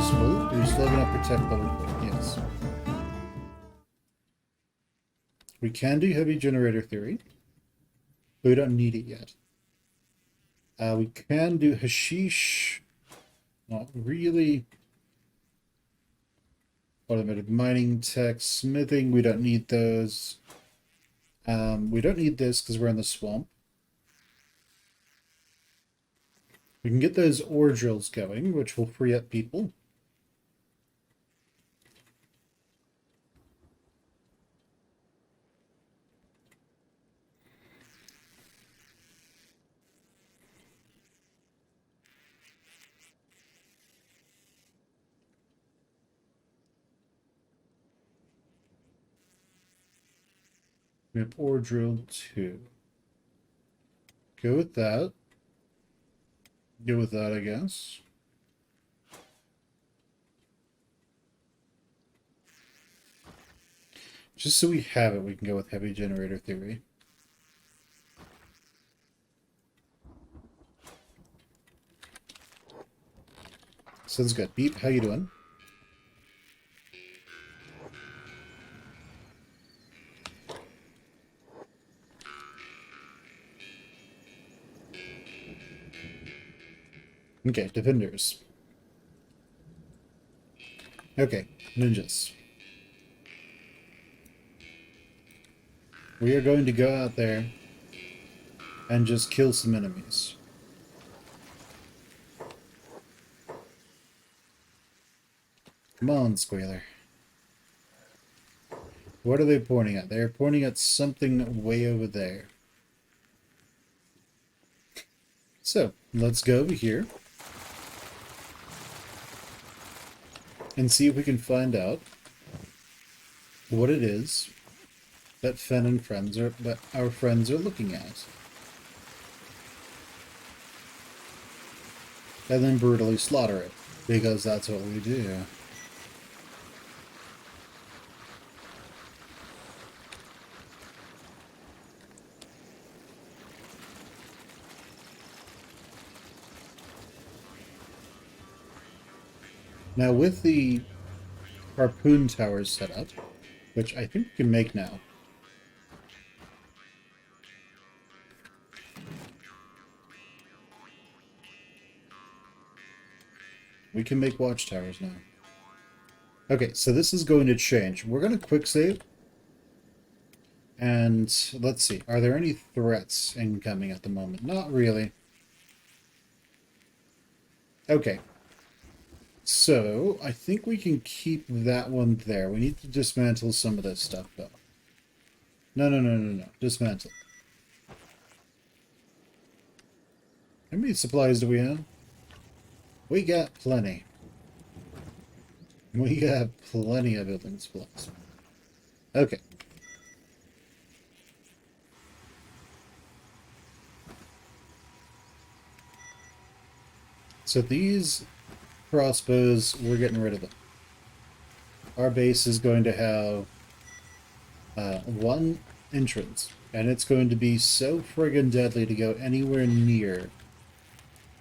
useful. It is leveling up protect level 4. Yes. We can do heavy generator theory, but we don't need it yet. We can do hashish. Not really. Automated mining tech, smithing. We don't need those. We don't need this because we're in the swamp. We can get those ore drills going, which will free up people. We have ore drill 2. Go with that. Go with that, I guess. Just so we have it, we can go with heavy generator theory. Sounds good. Beep, how you doing? Okay, defenders. Okay, ninjas. We are going to go out there and just kill some enemies. Come on, Squealer. What are they pointing at? They're pointing at something way over there. So, let's go over here and see if we can find out what it is that Fen and friends are that our friends are looking at. And then brutally slaughter it, because that's what we do. Now with the harpoon towers set up, which I think we can make now. We can make watchtowers now. Okay, so this is going to change. We're going to quick save. And let's see. Are there any threats incoming at the moment? Not really. Okay. So, I think we can keep that one there. We need to dismantle some of this stuff, though. No. Dismantle. How many supplies do we have? We got plenty. We got plenty of building supplies. Okay. So these crossbows, we're getting rid of them. Our base is going to have one entrance, and it's going to be so friggin' deadly to go anywhere near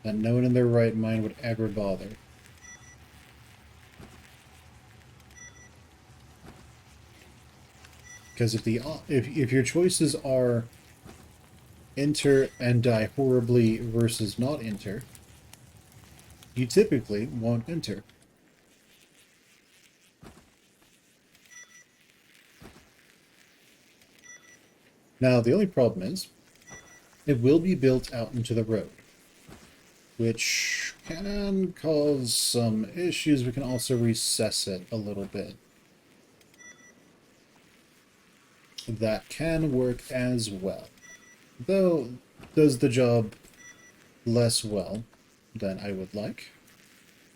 that no one in their right mind would ever bother. Because if your choices are enter and die horribly versus not enter, you typically won't enter. Now, the only problem is, it will be built out into the road, which can cause some issues. We can also recess it a little bit. That can work as well, though does the job less well than I would like,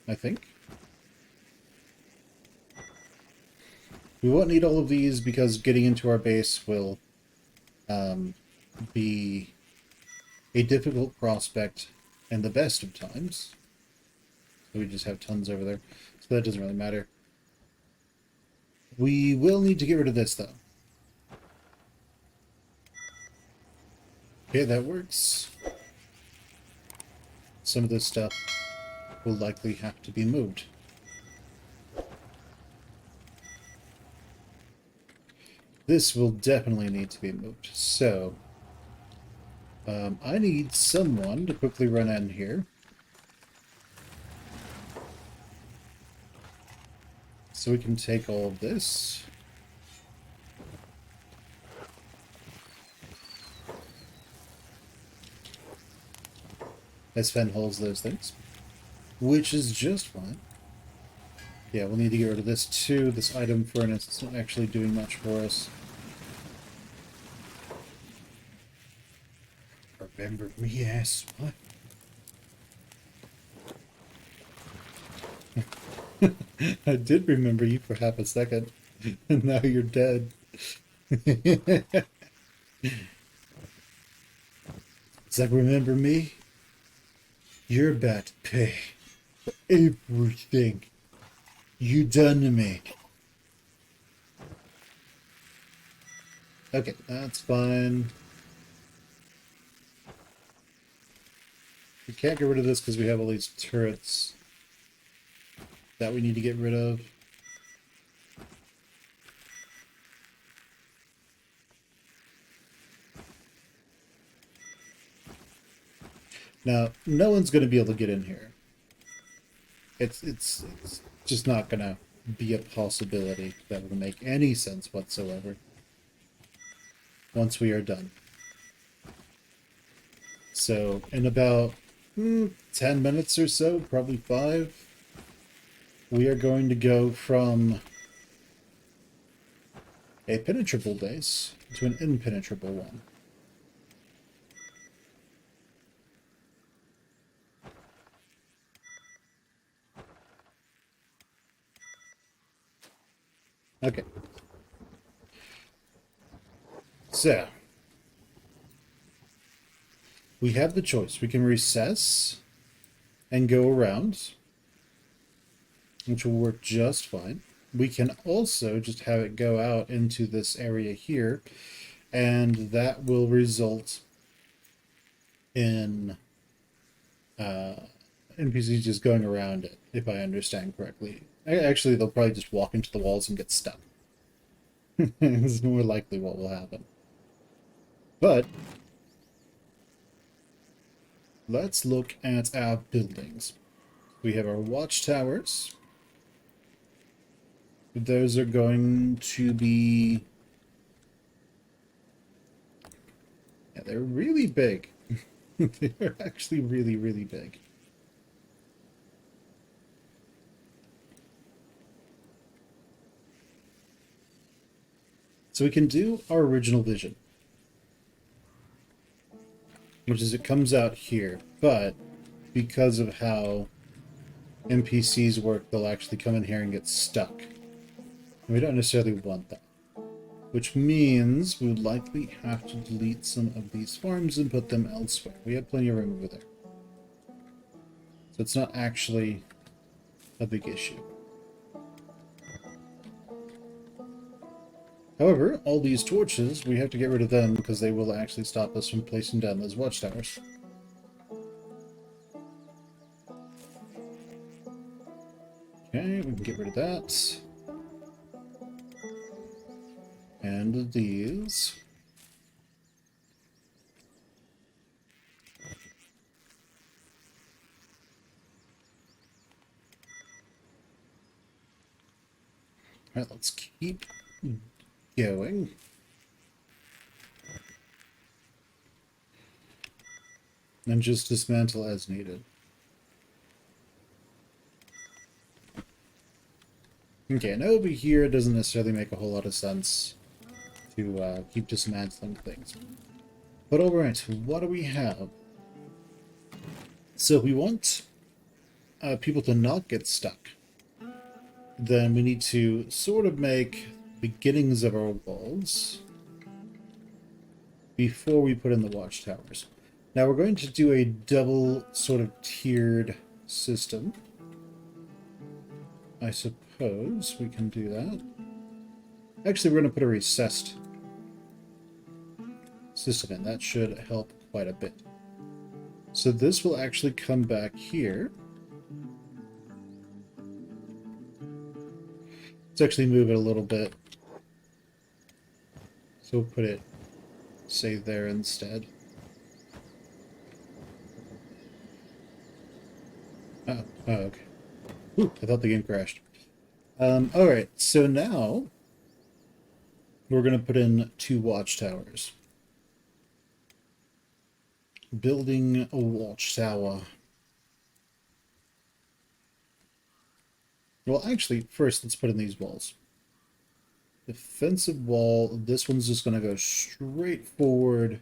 I think. We won't need all of these because getting into our base will be a difficult prospect in the best of times. So we just have tons over there, so that doesn't really matter. We will need to get rid of this, though. Okay, that works. Some of this stuff will likely have to be moved. this will definitely need to be moved. So, I need someone to quickly run in here. So we can take all of this. S10 holds those things, which is just fine. Yeah, we'll need to get rid of this too. This item furnace, it's not actually doing much for us. Remember me, yes. What? I did remember you for half a second, and now you're dead. It's like, remember me? You're about to pay for everything you done to me. Okay, that's fine. We can't get rid of this because we have all these turrets that we need to get rid of. Now, no one's going to be able to get in here. It's just not going to be a possibility that will make any sense whatsoever once we are done. So, in about 10 minutes or so, probably 5, we are going to go from a penetrable base to an impenetrable one. Okay. So, we have the choice. We can recess and go around, which will work just fine. We can also just have it go out into this area here, and that will result in NPCs just going around it, if I understand correctly. Actually, they'll probably just walk into the walls and get stuck. It's more likely what will happen. But let's look at our buildings. We have our watchtowers. Those are going to be... yeah, they're really big. They're actually really, really big. So we can do our original vision, which is it comes out here, but because of how NPCs work, they'll actually come in here and get stuck. And we don't necessarily want that. Which means we would likely have to delete some of these farms and put them elsewhere. We have plenty of room over there. So it's not actually a big issue. However, all these torches, we have to get rid of them because they will actually stop us from placing down those watchtowers. Okay, we can get rid of that. And these. Alright, let's keep going. And just dismantle as needed. Okay, and over here it doesn't necessarily make a whole lot of sense to keep dismantling things. But alright, what do we have? So if we want people to not get stuck, then we need to sort of make beginnings of our walls before we put in the watchtowers. Now we're going to do a double sort of tiered system. I suppose we can do that. Actually, we're going to put a recessed system in. That should help quite a bit. So this will actually come back here. Let's actually move it a little bit So we'll put it, say, there instead. Oh, okay. Ooh, I thought the game crashed. Alright, so now we're going to put in 2 watchtowers. Building a watchtower. Well, actually, first let's put in these walls. Defensive wall, this one's just going to go straight forward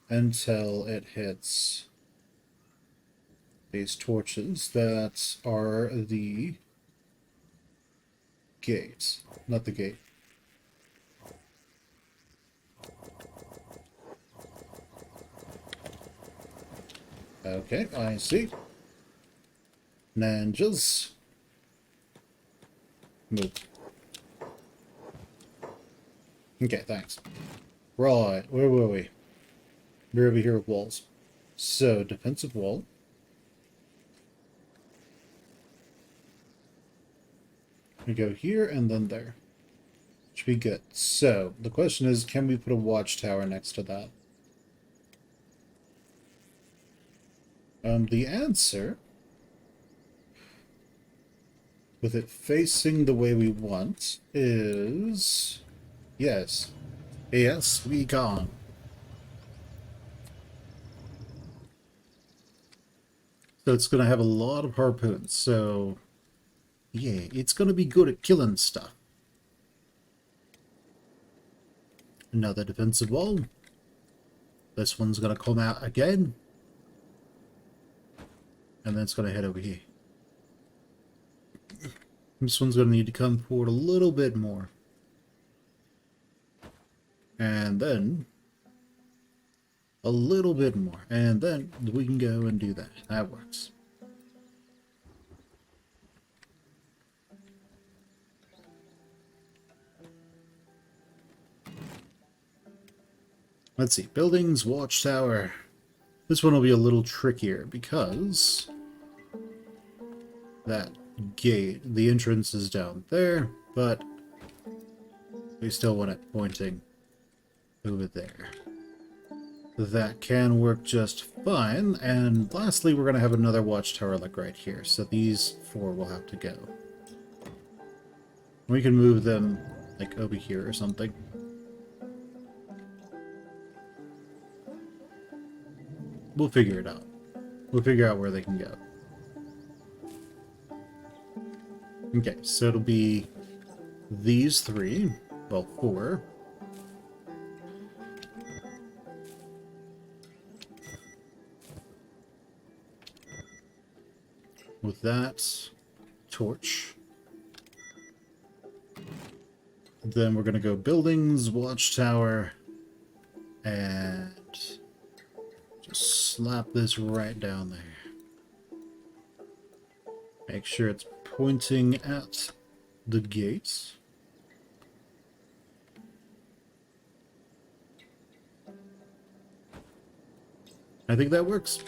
until it hits these torches that are the gate. Not the gate. Okay, I see. Ninjas. Move. Okay, thanks. Right, where were we? We're over here with walls. So, defensive wall. We go here and then there. Should be good. So, the question is, can we put a watchtower next to that? The answer, with it facing the way we want, is yes. Yes, we can. So it's going to have a lot of harpoons, so yeah, it's going to be good at killing stuff. Another defensive wall. This one's going to come out again. And then it's going to head over here. This one's going to need to come forward a little bit more. And then a little bit more. And then we can go and do that. That works. Let's see. Buildings, watchtower. This one will be a little trickier because that gate, the entrance is down there, but we still want it pointing over there. That can work just fine. And lastly, we're going to have another watchtower like right here. So these 4 will have to go. We can move them like over here or something. We'll figure it out. We'll figure out where they can go. Okay, so it'll be these 3. Well, 4. With that torch. Then we're going to go buildings, watchtower, and just slap this right down there. Make sure it's pointing at the gates. I think that works.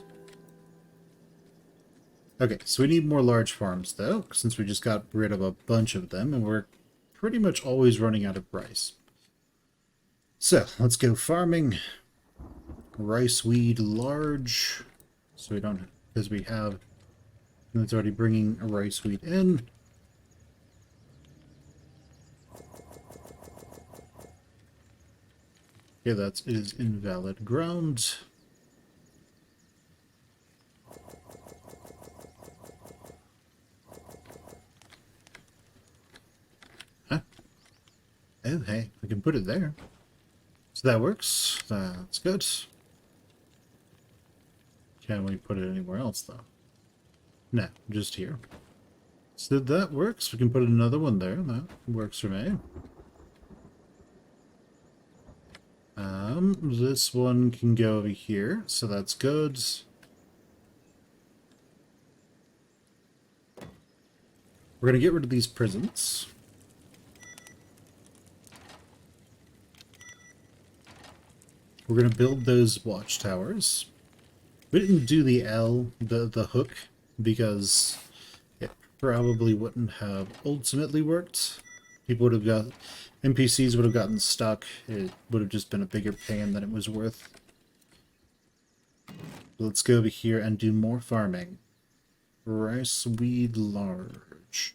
Okay, so we need more large farms, though, since we just got rid of a bunch of them, and we're pretty much always running out of rice. So, let's go farming. Rice weed large, so we don't, because we have, and it's already bringing a rice weed in. Okay, that is invalid ground. Huh? Oh, hey, we can put it there. So that works. That's good. Can we put it anywhere else, though? No, just here. So that works. We can put another one there. That works for me. This one can go over here, so that's good. We're going to get rid of these prisons. We're going to build those watchtowers. We didn't do the L, the hook, because it probably wouldn't have ultimately worked, People would have got NPCs would have gotten stuck. It would have just been a bigger pain than it was worth. Let's go over here and do more farming. Rice weed large.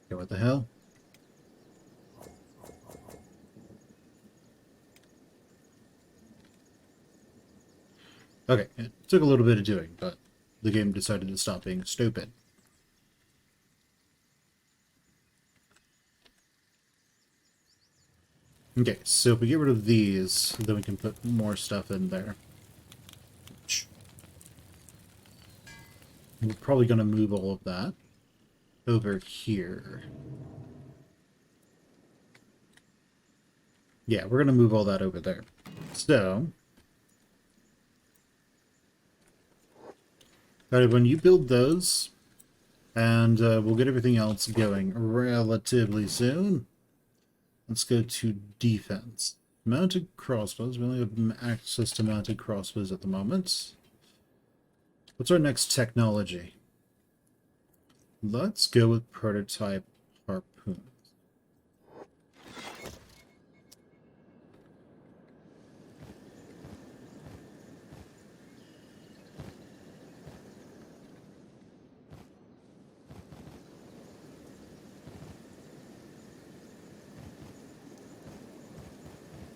Okay, what the hell? Okay, it took a little bit of doing, but the game decided to stop being stupid. Okay, so if we get rid of these, then we can put more stuff in there. We're probably going to move all of that over here. Yeah, we're going to move all that over there. So, when you build those, and we'll get everything else going relatively soon. Let's go to defense. Mounted crossbows. We only have access to mounted crossbows at the moment. What's our next technology? Let's go with prototype harpoon.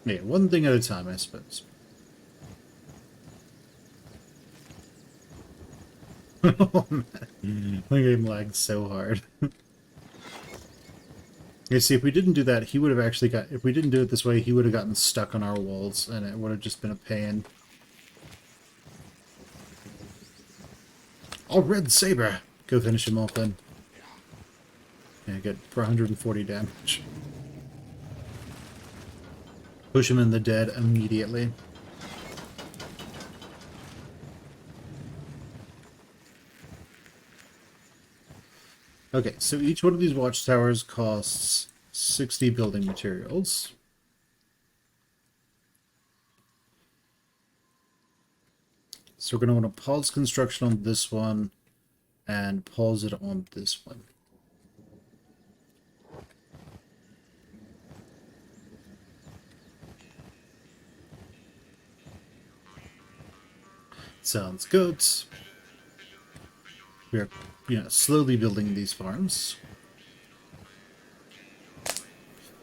Yeah, one thing at a time, I suppose. Oh man, the game lagged so hard. You see, if we didn't do that, he would have actually got... If we didn't do it this way, he would have gotten stuck on our walls, and it would have just been a pain. Oh, Red Saber! Go finish him off then. Yeah, good. For 140 damage. Push him in the dead immediately. Okay, so each one of these watchtowers costs 60 building materials. So we're going to want to pause construction on this one and pause it on this one. Sounds good. We're, slowly building these farms.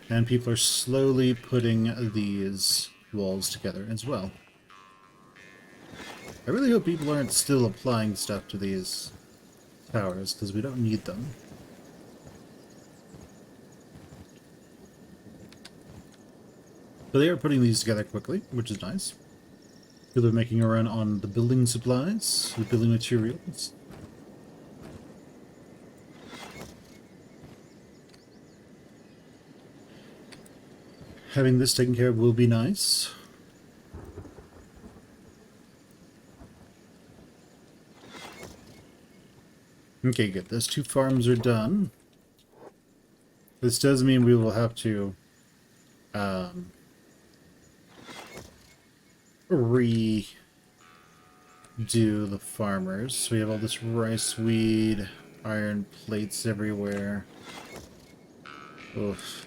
And people are slowly putting these walls together as well. I really hope people aren't still applying stuff to these towers, because we don't need them. But they are putting these together quickly, which is nice. People are making a run on the building supplies, the building materials. Having this taken care of will be nice. Okay, good. Those two farms are done. This does mean we will have to redo the farmers. So we have all this rice weed, iron plates everywhere. Oof.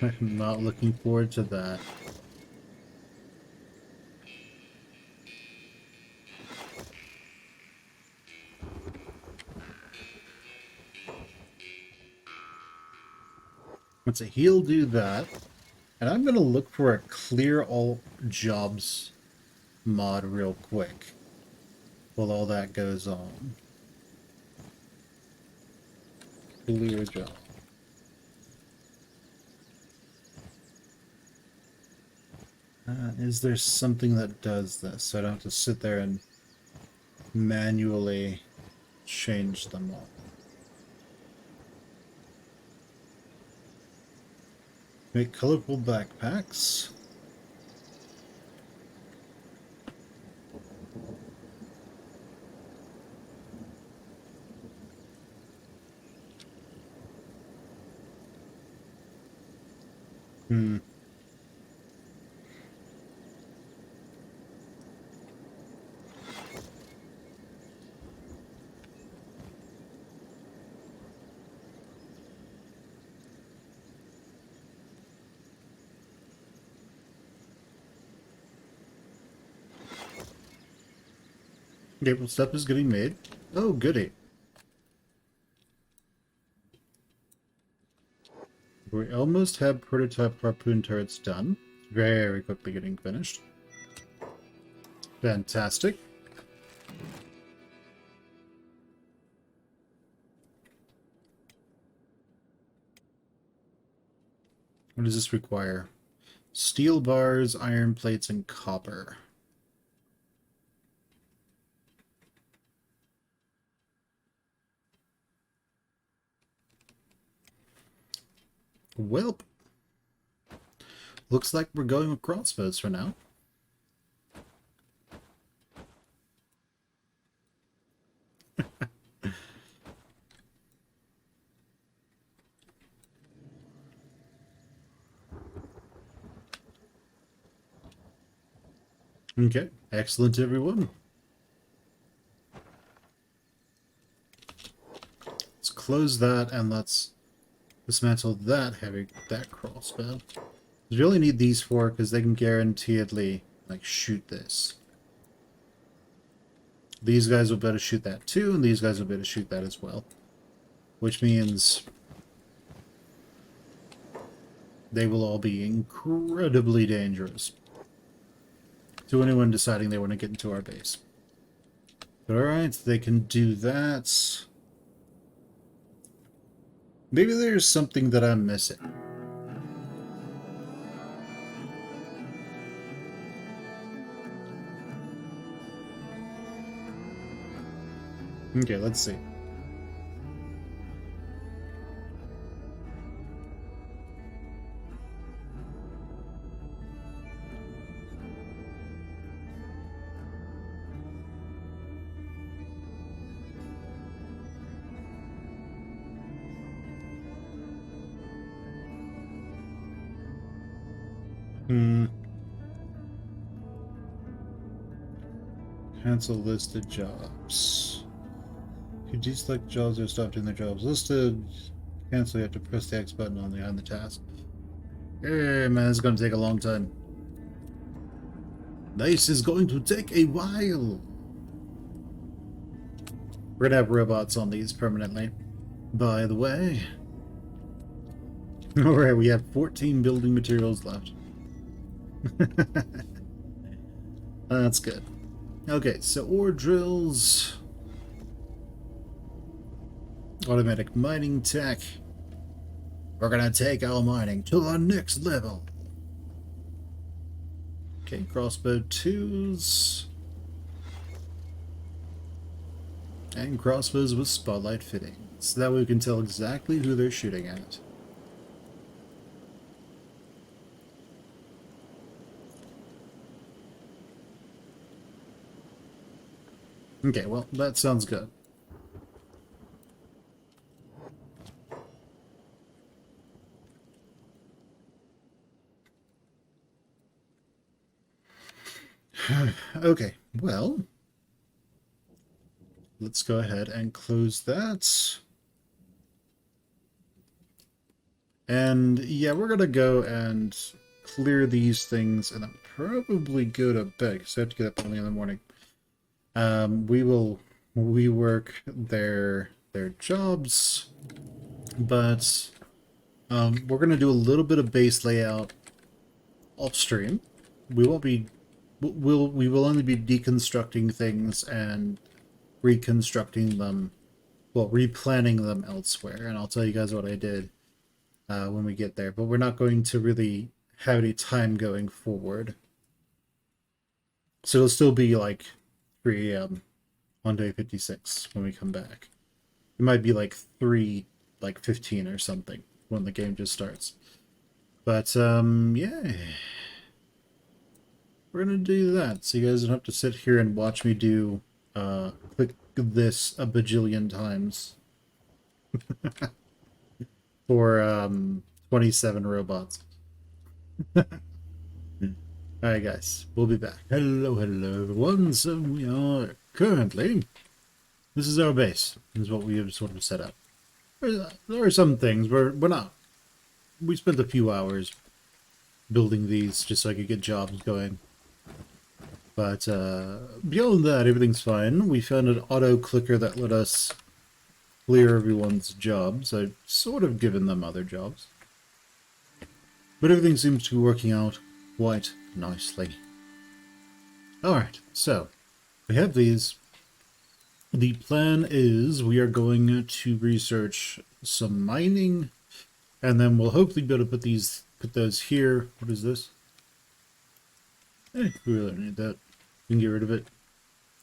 I'm not looking forward to that. Let's say he'll do that. And I'm going to look for a clear all jobs mod real quick while all that goes on. Clear job. Is there something that does this so I don't have to sit there and manually change them all? Make colorful backpacks. Okay, well, stuff is getting made. Oh, goody. We almost have prototype harpoon turrets done. Very quickly getting finished. Fantastic. What does this require? Steel bars, iron plates, and copper. Welp. Looks like we're going with crossbows for now. Okay, excellent everyone. Let's close that and let's dismantle that crossbow. We only need these four because they can guaranteedly like shoot this. These guys will be able to shoot that too, and these guys will be able to shoot that as well. Which means they will all be incredibly dangerous to anyone deciding they want to get into our base. But alright, they can do that. Maybe there's something that I'm missing. Okay, let's see. Cancel listed jobs. If you deselect jobs or stop doing their jobs listed, cancel, you have to press the X button on the task. Hey, man, it's going to take a long time. This is going to take a while. We're going to have robots on these permanently. By the way. Alright, we have 14 building materials left. That's good. Okay, so ore drills. Automatic mining tech. We're gonna take our mining to the next level. Okay, crossbow 2s. And crossbows with spotlight fitting. So that way we can tell exactly who they're shooting at. Okay, well, that sounds good. Okay, well, let's go ahead and close that. And yeah, we're gonna go and clear these things and then probably go to bed because I have to get up early in the morning. We will rework their jobs, but we're gonna do a little bit of base layout off stream. We will only be deconstructing things and reconstructing them, well, replanning them elsewhere. And I'll tell you guys what I did when we get there. But we're not going to really have any time going forward. So it'll still be like 3 a.m. on day 56 when we come back. It might be like 3:15 or something when the game just starts. But yeah. We're gonna do that, so you guys don't have to sit here and watch me do click this a bajillion times for 27 robots. Alright guys, we'll be back. Hello everyone. So we are currently, this is our base. This is what we have sort of set up. There are some things we're not. We spent a few hours building these just so I could get jobs going. But beyond that, everything's fine. We found an auto clicker that let us clear everyone's jobs. I've sort of given them other jobs. But everything seems to be working out quite nicely. Alright, so we have these. The plan is we are going to research some mining, and then we'll hopefully be able to put those here. What is this? We really don't need that. We can get rid of it.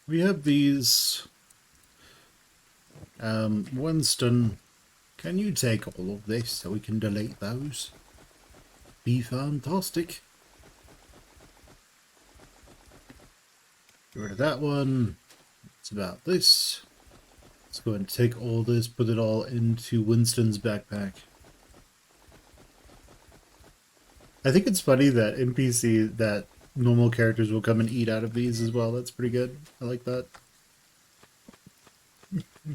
We have these. Winston, can you take all of this so we can delete those? Be fantastic. Get rid of that one. It's about this. Let's go ahead and take all this, put it all into Winston's backpack. I think it's funny that that normal characters will come and eat out of these as well. That's pretty good. I like that.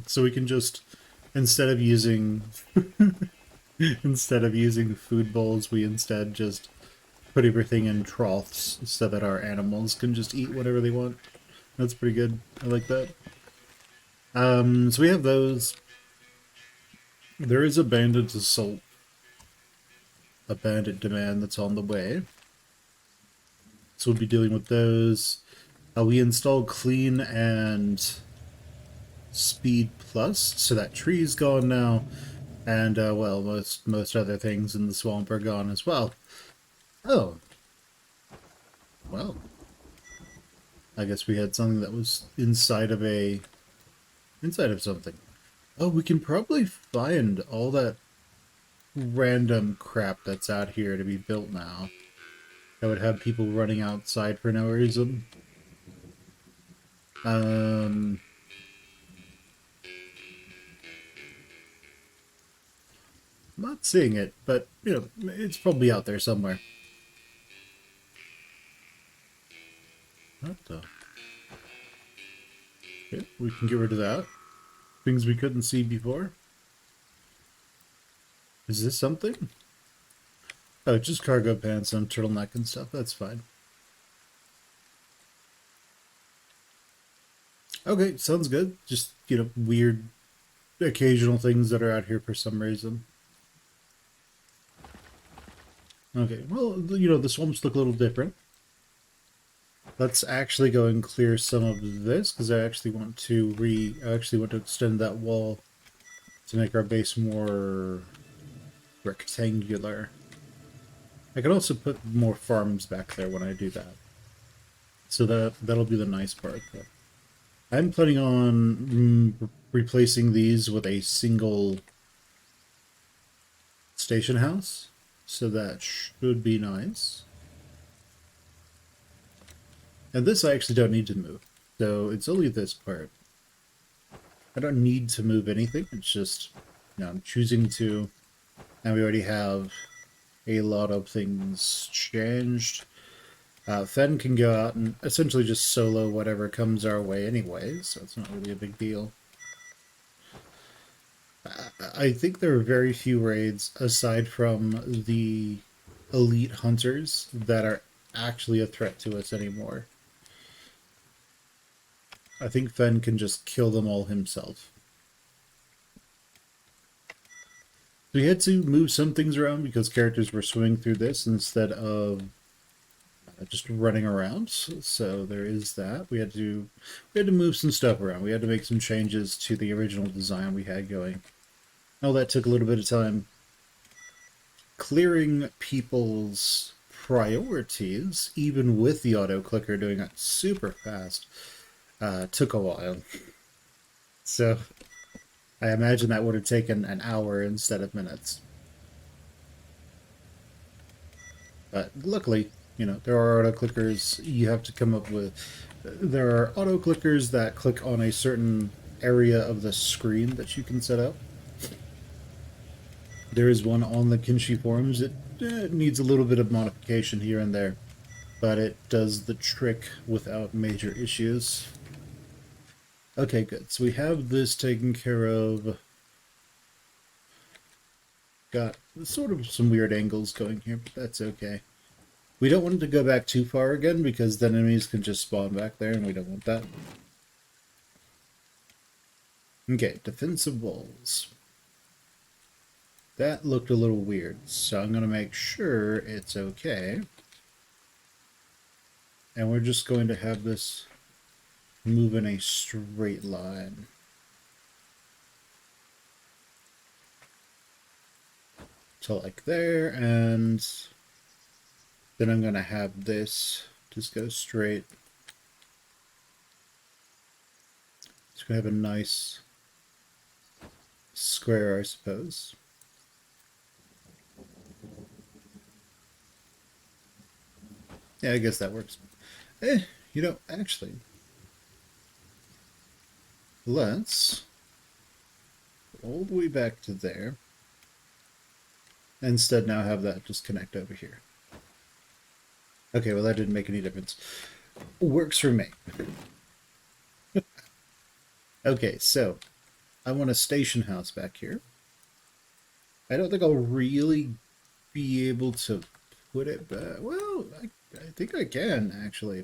So we can just, instead of using food bowls, we instead just put everything in troughs so that our animals can just eat whatever they want. That's pretty good. I like that. So we have those. There is a bandit assault, a bandit demand that's on the way. So we'll be dealing with those. We installed clean and speed plus, so that tree's gone now. And, well, most other things in the swamp are gone as well. Oh. Well. I guess we had something that was inside of something. Oh, we can probably find all that random crap that's out here to be built now. That would have people running outside for no reason. Not seeing it, but, you know, it's probably out there somewhere. What the? Okay, we can get rid of that. Things we couldn't see before. Is this something? Oh, just cargo pants and turtleneck and stuff. That's fine. Okay, sounds good. Just, you know, weird occasional things that are out here for some reason. Okay, well, you know, the swamps look a little different. Let's actually go and clear some of this, because I actually want to extend that wall to make our base more rectangular. I can also put more farms back there when I do that. So that'll be the nice part. But I'm planning on replacing these with a single station house. So that should be nice. And this I actually don't need to move. So it's only this part. I don't need to move anything. It's just, you know, I'm choosing to. And we already have a lot of things changed. Fen can go out and essentially just solo whatever comes our way anyway, so it's not really a big deal. I think there are very few raids, aside from the elite hunters, that are actually a threat to us anymore. I think Fen can just kill them all himself. We had to move some things around because characters were swimming through this instead of just running around. So there is that. We had to move some stuff around. We had to make some changes to the original design we had going. Oh, that took a little bit of time. Clearing people's priorities, even with the auto clicker doing it super fast, took a while. So I imagine that would have taken an hour instead of minutes. But luckily, you know, there are auto clickers you have to come up with. There are auto clickers that click on a certain area of the screen that you can set up. There is one on the Kenshi forums. It needs a little bit of modification here and there, but it does the trick without major issues. Okay, good. So we have this taken care of. Got sort of some weird angles going here, but that's okay. We don't want it to go back too far again, because then enemies can just spawn back there, and we don't want that. Okay, defensive walls. That looked a little weird, so I'm going to make sure it's okay. And we're just going to have this move in a straight line. So like there, and then I'm going to have this just go straight. It's going to have a nice square, I suppose. Yeah, I guess that works. You know, actually, let's go all the way back to there. Instead, now have that just connect over here. Okay, well, that didn't make any difference. Works for me. Okay, so I want a station house back here. I don't think I'll really be able to put it back. Well, I think I can, actually.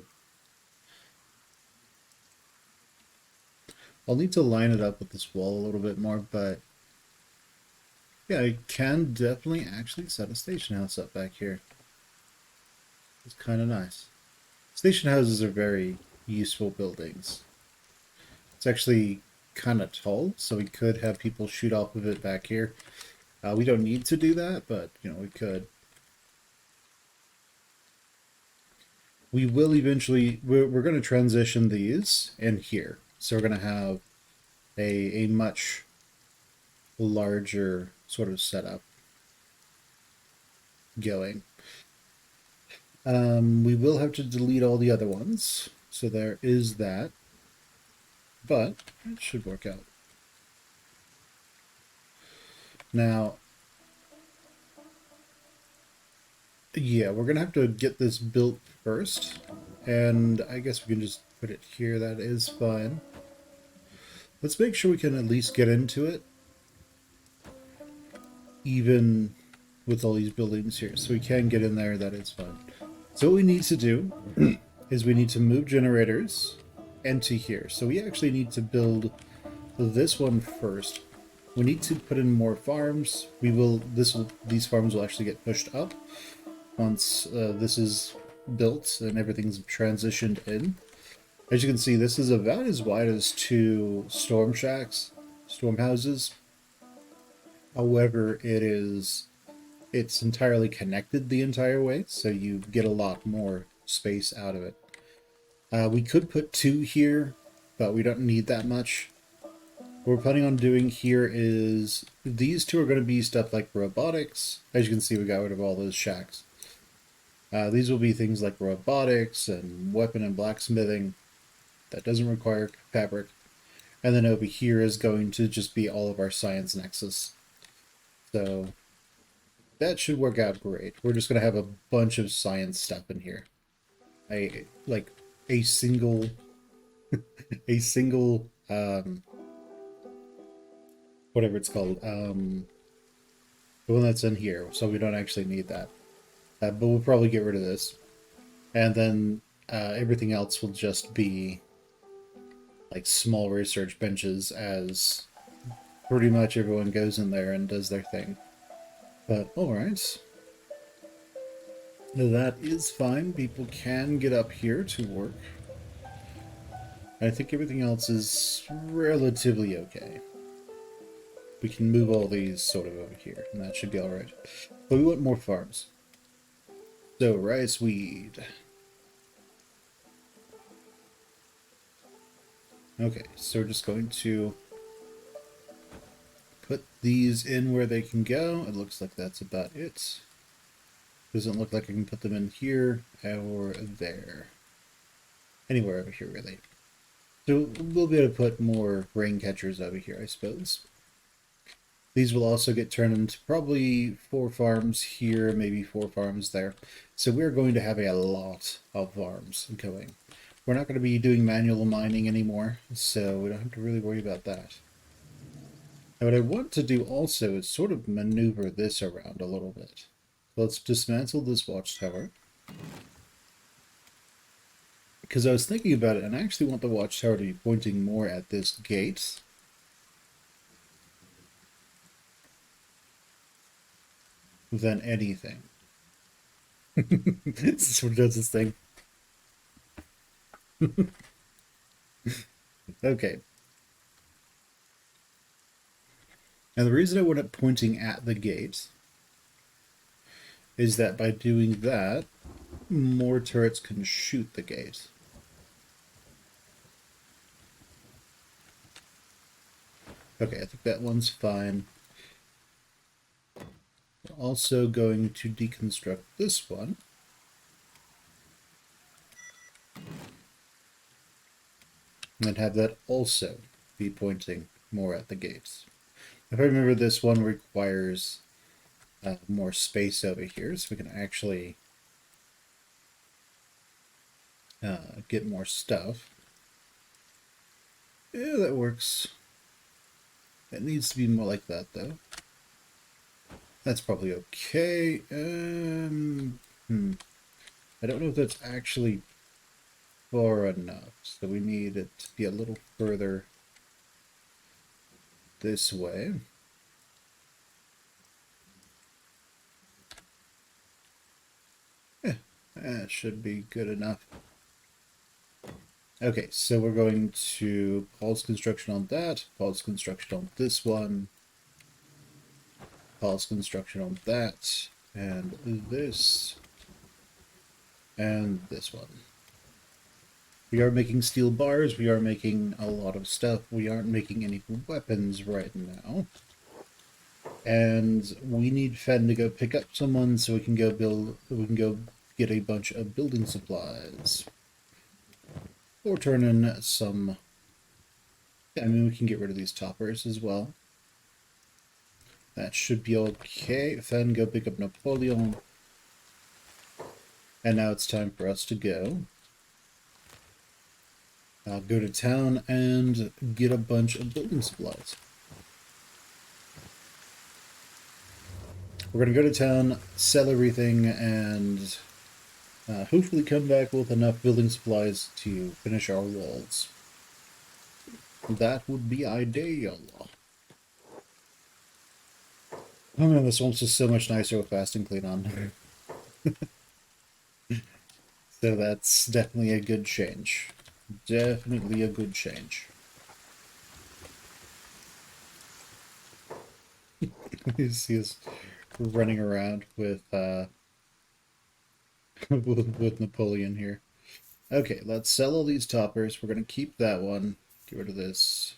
I'll need to line it up with this wall a little bit more, but yeah, I can definitely actually set a station house up back here. It's kind of nice. Station houses are very useful buildings. It's actually kind of tall, so we could have people shoot off of it back here. We don't need to do that, but, you know, we could. We will eventually, we're going to transition these in here. So we're going to have a much larger sort of setup going. We will have to delete all the other ones, so there is that, but it should work out. Now, yeah, we're gonna have to get this built first, and I guess we can just put it here. That is fine. Let's make sure we can at least get into it, even with all these buildings here. So we can get in there, that is fine. So what we need to do is we need to move generators into here. So we actually need to build this one first. We need to put in more farms. These farms will actually get pushed up once this is built and everything's transitioned in. As you can see, this is about as wide as 2 storm shacks, storm houses. However, it's entirely connected the entire way, so you get a lot more space out of it. We could put 2 here, but we don't need that much. What we're planning on doing here is these 2 are going to be stuff like robotics. As you can see, we got rid of all those shacks. These will be things like robotics and weapon and blacksmithing that doesn't require fabric. And then over here is going to just be all of our science nexus. So that should work out great. We're just going to have a bunch of science stuff in here. A single whatever it's called, the one that's in here, so we don't actually need that. But we'll probably get rid of this. And then everything else will just be like small research benches, as pretty much everyone goes in there and does their thing. But alright. That is fine. People can get up here to work. I think everything else is relatively okay. We can move all these sort of over here, and that should be alright. But we want more farms. So, rice weed. Okay, so we're just going to put these in where they can go. It looks like that's about it. Doesn't look like I can put them in here or there. Anywhere over here, really. So we'll be able to put more rain catchers over here, I suppose. These will also get turned into probably 4 farms here, maybe 4 farms there. So we're going to have a lot of farms going. We're not going to be doing manual mining anymore, so we don't have to really worry about that. Now what I want to do also is sort of maneuver this around a little bit. Let's dismantle this watchtower. Because I was thinking about it, and I actually want the watchtower to be pointing more at this gate than anything. This is what does this thing. Okay. And the reason I want it pointing at the gate is that by doing that, more turrets can shoot the gate. Okay, I think that one's fine. We're also going to deconstruct this one. And have that also be pointing more at the gates. If I remember, this one requires more space over here, so we can actually get more stuff. Yeah, that works. It needs to be more like that, though. That's probably okay. I don't know if that's actually far enough, so we need it to be a little further this way. Yeah, that should be good enough. Okay, so we're going to pause construction on that, pause construction on this one, pause construction on that, and this, and this one. We are making steel bars, we are making a lot of stuff, we aren't making any weapons right now. And we need Fen to go pick up someone so we can go get a bunch of building supplies. Or turn in some... I mean, we can get rid of these toppers as well. That should be okay. Fen, go pick up Napoleon. And now it's time for us to go. Go to town and get a bunch of building supplies. We're going to go to town, sell everything, and hopefully come back with enough building supplies to finish our walls. That would be ideal. Oh man, this one's just so much nicer with fast and clean on. So that's definitely a good change. Definitely a good change. You see us running around with with Napoleon here. Okay, let's sell all these toppers. We're gonna keep that one. Get rid of this.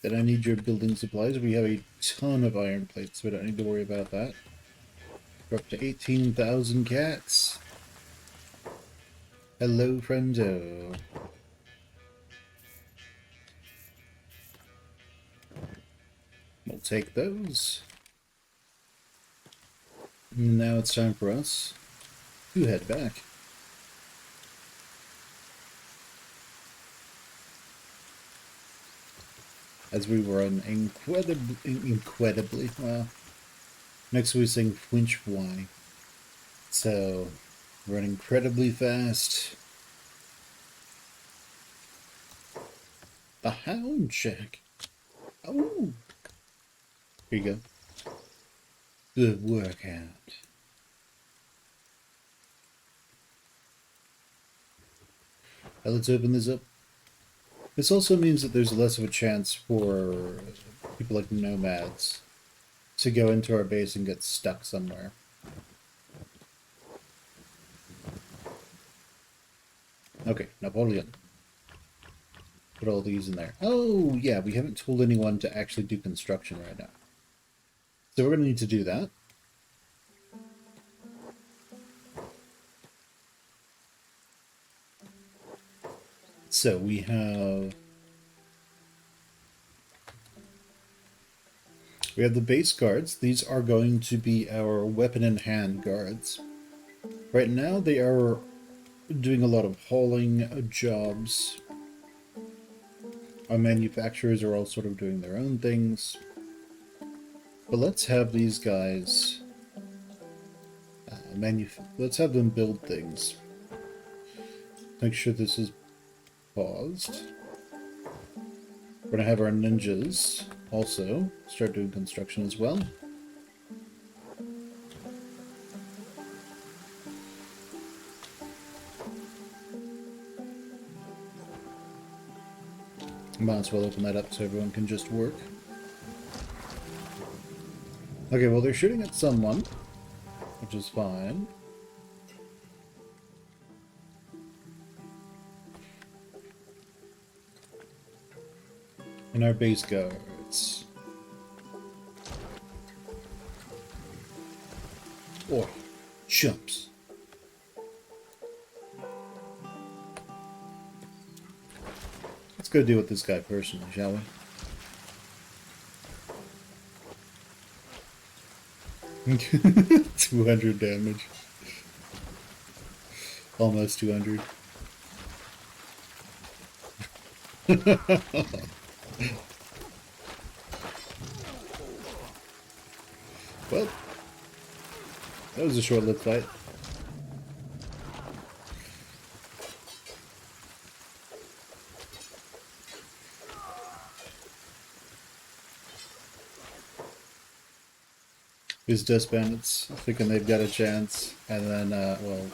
Then I need your building supplies. We have a ton of iron plates, so we don't need to worry about that. We're up to 18,000 cats. Hello, friendo. We'll take those. And now it's time for us to head back. As we run incredibly well. Next we sing Flinch Why. So, run incredibly fast. The Hound Check. Oh! Here you go. Good workout. Now let's open this up. This also means that there's less of a chance for people like nomads to go into our base and get stuck somewhere. Okay, Napoleon. Put all these in there. Oh, yeah, we haven't told anyone to actually do construction right now. So we're going to need to do that. So we have the base guards. These are going to be our weapon in hand guards. Right now they are doing a lot of hauling jobs. Our manufacturers are all sort of doing their own things. But let's have these guys let's have them build things. Make sure this is paused. We're gonna have our ninjas also start doing construction as well. Might as well open that up so everyone can just work. Okay, well they're shooting at someone, which is fine. And our base guards. Oh, chumps. Let's go deal with this guy personally, shall we? 200 damage. Almost 200. Well, that was a short-lived fight. These dust bandits thinking they've got a chance, and then, well,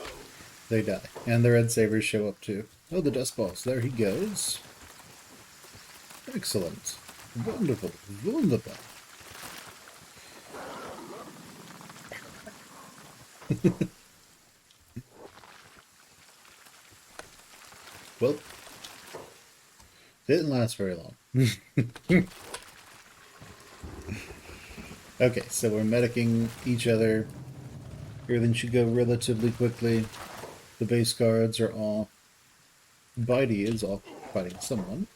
they die. And the red sabers show up too. Oh, the dust balls. There he goes. Excellent. Wonderful. Wunderbar. Well, didn't last very long. Okay, so we're medicing each other. Everything should go relatively quickly. The base guards are all... Bitey is off fighting someone.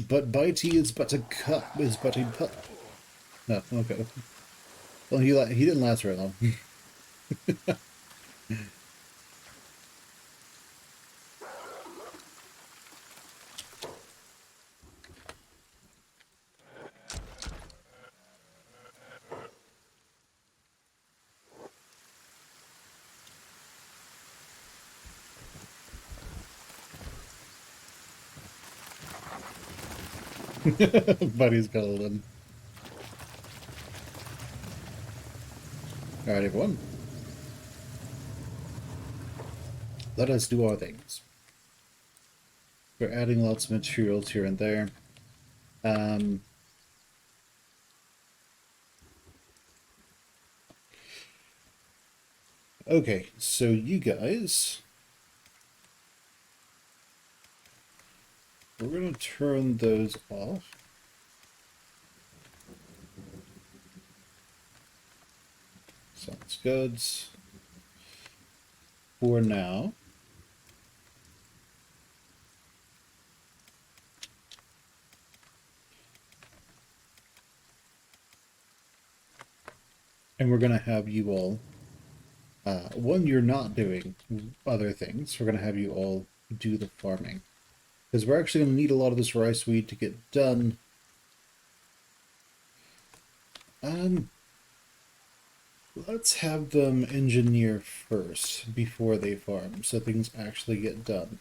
But Bitey is but a cup, is but a pup. No, okay. Well, he didn't last very long. Buddy's got a limb. Alright, everyone. Let us do our things. We're adding lots of materials here and there. Okay, so you guys... We're going to turn those off. Sounds good. For now. And we're going to have you all, when you're not doing other things, we're going to have you all do the farming. Because we're actually going to need a lot of this rice weed to get done. Let's have them engineer first before they farm, so things actually get done.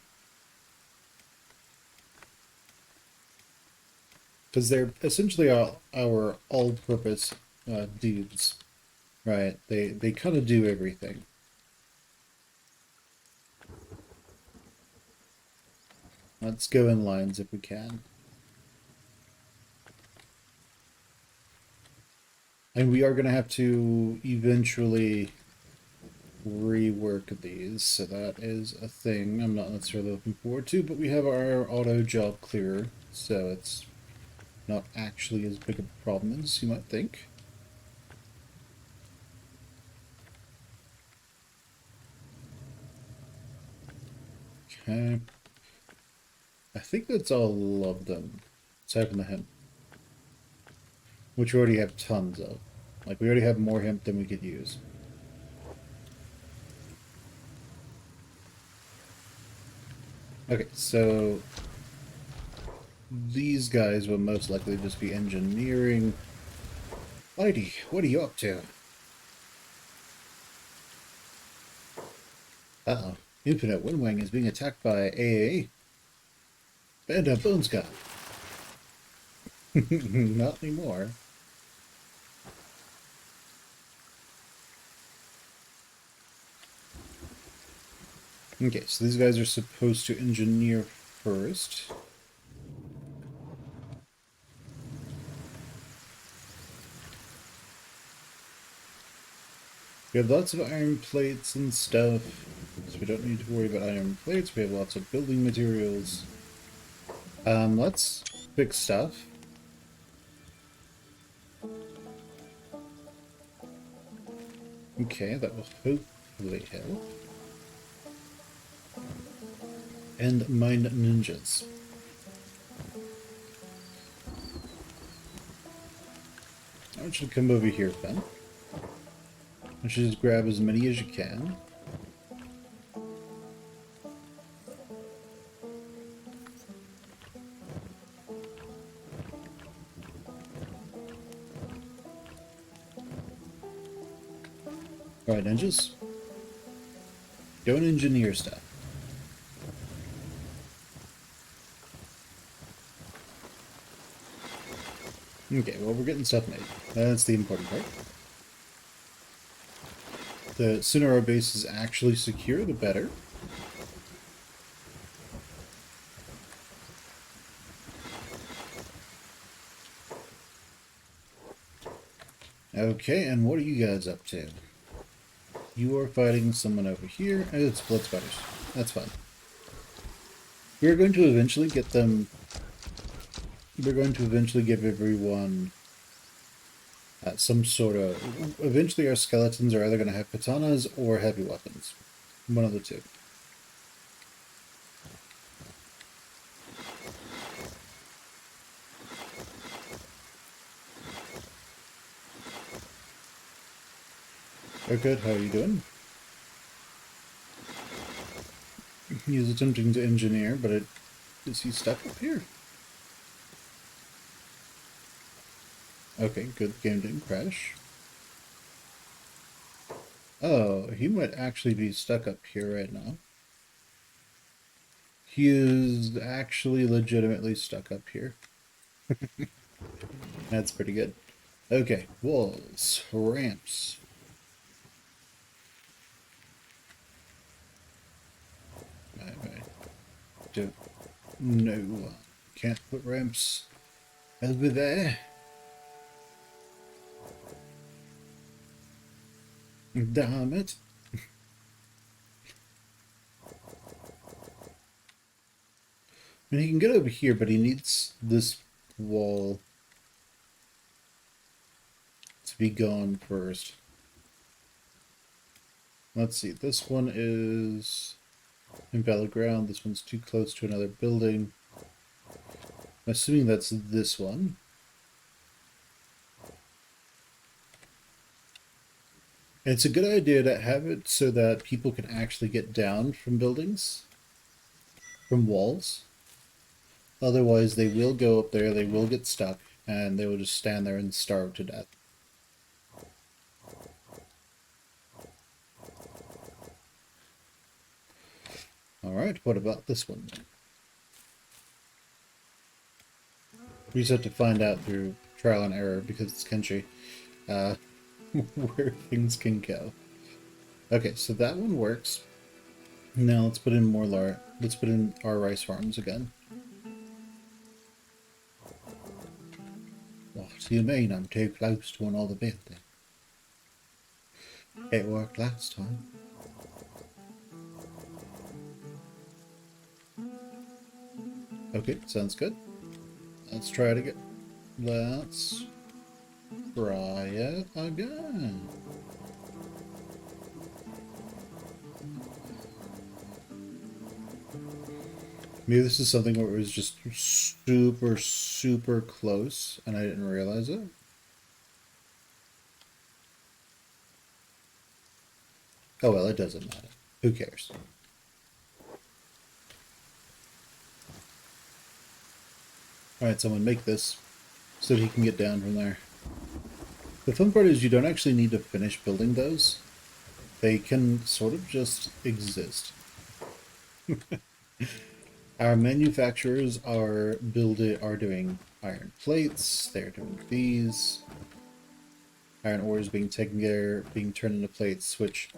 Because they're essentially our all-purpose dudes, right? They kind of do everything. Let's go in lines if we can. And we are going to have to eventually rework these, so that is a thing I'm not necessarily looking forward to, but we have our auto job clearer, so it's not actually as big a problem as you might think. Okay. I think that's all of them. Aside from the hemp. Which we already have tons of. Like, we already have more hemp than we could use. Okay, so... these guys will most likely just be engineering Lady, what are you up to? Uh-oh. Infinite Windwing is being attacked by a Band of Bones God. Not anymore. Okay, so these guys are supposed to engineer first. We have lots of iron plates and stuff, so we don't need to worry about iron plates. We have lots of building materials. Let's fix stuff. Okay, that will hopefully help. And mine ninjas. I want you to come over here, Ben. I want you to just grab as many as you can. Alright, ninjas. Go and engineer stuff. Okay, well, we're getting stuff made. That's the important part. The sooner our base is actually secure, the better. Okay, and what are you guys up to? You are fighting someone over here. Oh, it's blood spiders. That's fine. We're going to eventually get them... We're going to eventually give everyone some sort of... Eventually our skeletons are either going to have katanas or heavy weapons. One of the two. Oh, good. How are you doing? He's attempting to engineer, but is he stuck up here? Okay, good. The game didn't crash. Oh, he might actually be stuck up here right now. He is actually legitimately stuck up here. That's pretty good. Okay, walls, ramps. I don't know. Can't put ramps over there. Damn it. I mean, he can get over here, but he needs this wall to be gone first. Let's see. This one is invalid ground. This one's too close to another building. I'm assuming that's this one. And it's a good idea to have it so that people can actually get down from buildings, from walls. Otherwise, they will go up there, they will get stuck, and they will just stand there and starve to death. Alright, what about this one? We just have to find out through trial and error, because it's Kenshi, where things can go. Okay, so that one works. Now let's put in more let's put in our rice farms again. What do you mean I'm too close to another building? It worked last time. Okay, sounds good. Let's try it again. Let's try it again. Maybe this is something where it was just super, super close and I didn't realize it. Oh well, it doesn't matter. Who cares? Alright, someone make this so that he can get down from there. The fun part is you don't actually need to finish building those. They can sort of just exist. Our manufacturers are doing iron plates, they're doing these. Iron ore is being taken there, being turned into plates, which,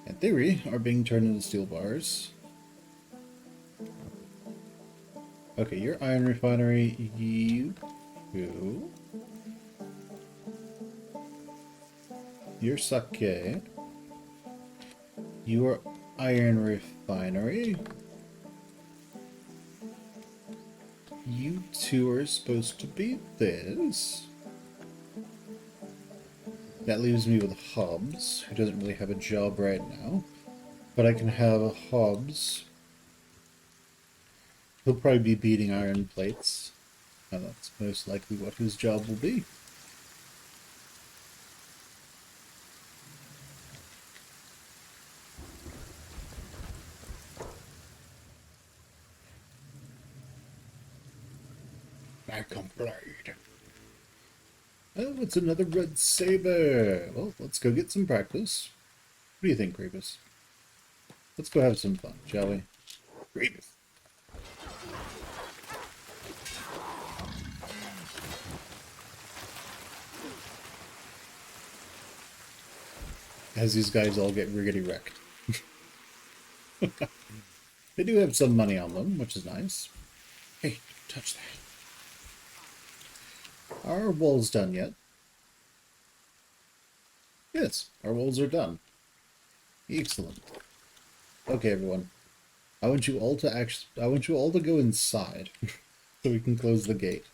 in theory, are being turned into steel bars. Okay, your iron refinery, you... Your sake. Your iron refinery. You two are supposed to be this. That leaves me with Hobbs, who doesn't really have a job right now. But I can have Hobbs. He'll probably be beating iron plates. And that's most likely what his job will be. I complained. Oh, it's another red saber. Well, let's go get some practice. What do you think, Grievous? Let's go have some fun, shall we? Grievous. As these guys all get riggedy wrecked. They do have some money on them, which is nice. Hey, don't touch that. Are walls done yet? Yes, our walls are done. Excellent. Okay, everyone. I want you all to go inside so we can close the gate.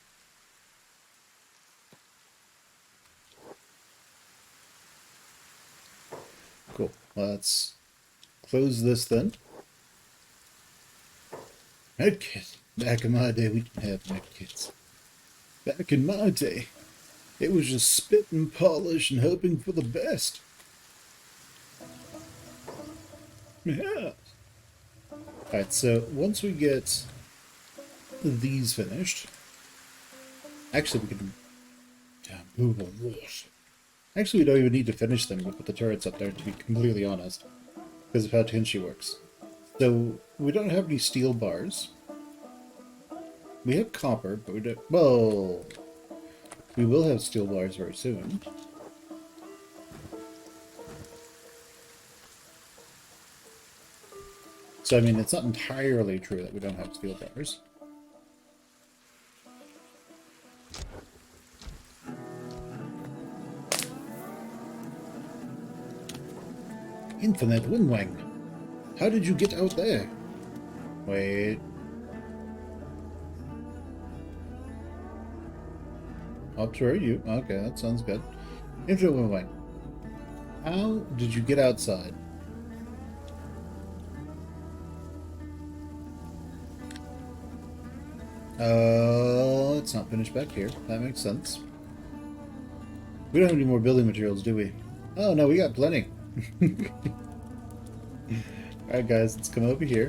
Cool. Let's close this then. Medkit. Back in my day, we didn't have medkits. Back in my day, it was just spit and polish and hoping for the best. Yeah. Alright, so once we get these finished, actually we can move on this. Actually, we don't even need to finish them. We'll put the turrets up there, to be completely honest, because of how Kenshi works. So we don't have any steel bars. We have copper, but we don't... Well, we will have steel bars very soon. So, I mean, it's not entirely true that we don't have steel bars. Infinite Windwang. How did you get out there? Wait... I'll throw you. Okay, that sounds good. Infinite Windwang. How did you get outside? It's not finished back here. That makes sense. We don't have any more building materials, do we? Oh, no, we got plenty. Alright, guys, let's come over here.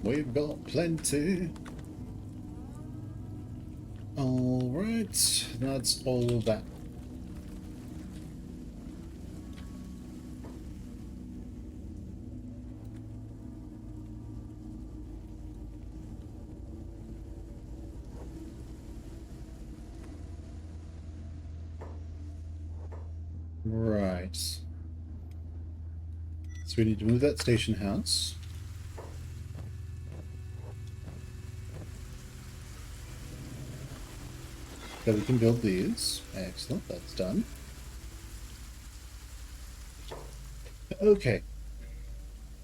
We've got plenty. Alright, that's all of that. Right. So we need to move that station house. So we can build these. Excellent, that's done. Okay.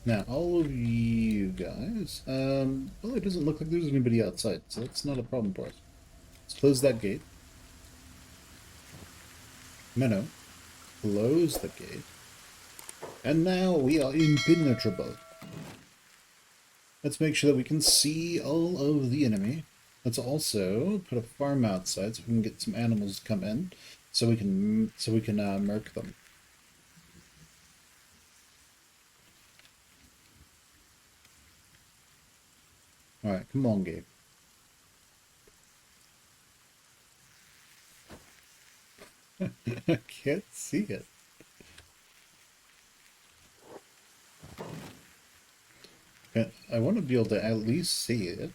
Now, all of you guys, well, it doesn't look like there's anybody outside, so that's not a problem for us. Let's close that gate. No. Close the gate. And now we are impenetrable. Let's make sure that we can see all of the enemy. Let's also put a farm outside so we can get some animals to come in, so we can murk them. Alright, come on, Gabe. I can't see it. I want to be able to at least see it.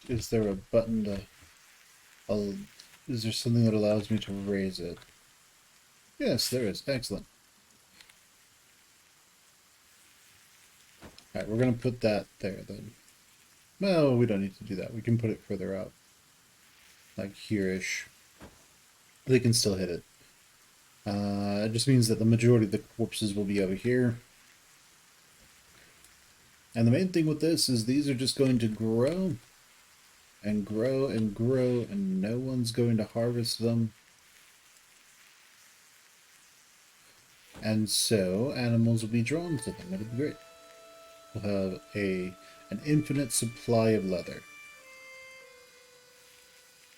Is there a button to... is there something that allows me to raise it? Yes, there is. Excellent. Alright, we're going to put that there then. Well, we don't need to do that. We can put it further out. Like here-ish. They can still hit it. It just means that the majority of the corpses will be over here. And the main thing with this is these are just going to grow and grow and grow, and no one's going to harvest them. And so animals will be drawn to them. It'll be great. We'll have an infinite supply of leather.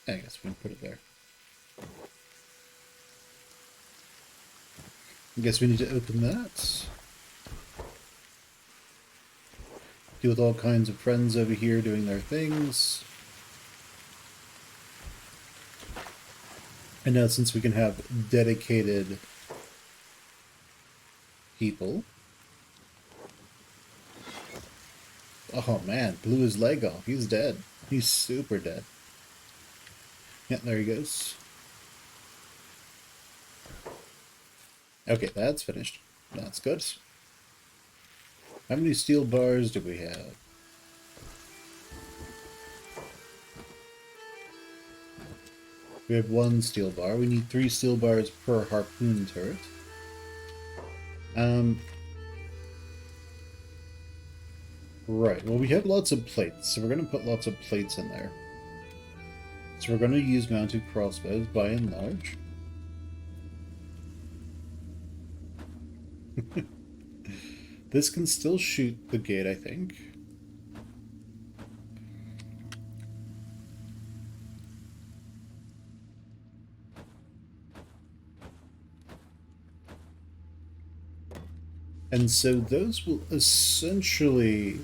I guess we can put it there. I guess we need to open that. Deal with all kinds of friends over here doing their things. And now since we can have dedicated people. Oh man, blew his leg off. He's dead. He's super dead. Yeah, there he goes. Okay, that's finished. That's good. How many steel bars do we have? We have 1 steel bar. We need 3 steel bars per harpoon turret. Right, well we have lots of plates, so we're going to put lots of plates in there. So we're going to use mounted crossbows by and large. This can still shoot the gate, I think. And so those will essentially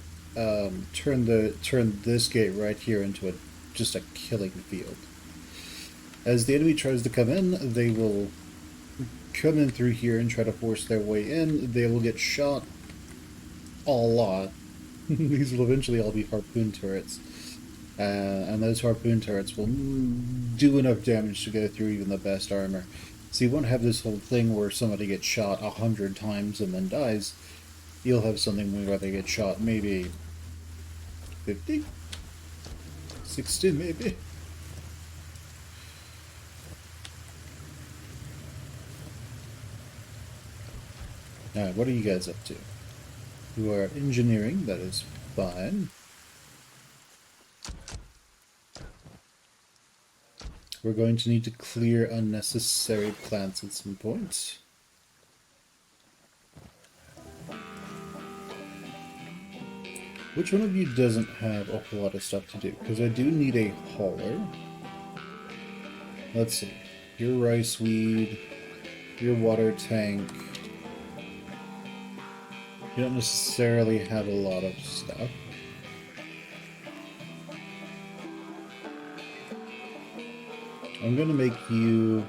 turn this gate right here into just a killing field. As the enemy tries to come in, they will come in through here and try to force their way in. They will get shot a lot. These will eventually all be harpoon turrets. And those harpoon turrets will do enough damage to go through even the best armor. So you won't have this whole thing where somebody gets shot 100 times and then dies. You'll have something where they get shot maybe 50? 60 maybe? Alright, what are you guys up to? You are engineering, that is fine. We're going to need to clear unnecessary plants at some point. Which one of you doesn't have a whole lot of stuff to do? Because I do need a hauler. Let's see. Your rice weed, your water tank. You don't necessarily have a lot of stuff. I'm going to make you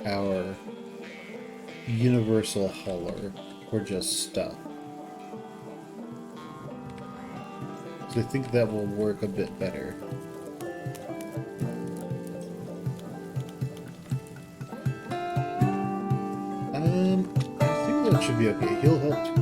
our universal hauler, or just stuff. So I think that will work a bit better. I think that should be okay. He'll help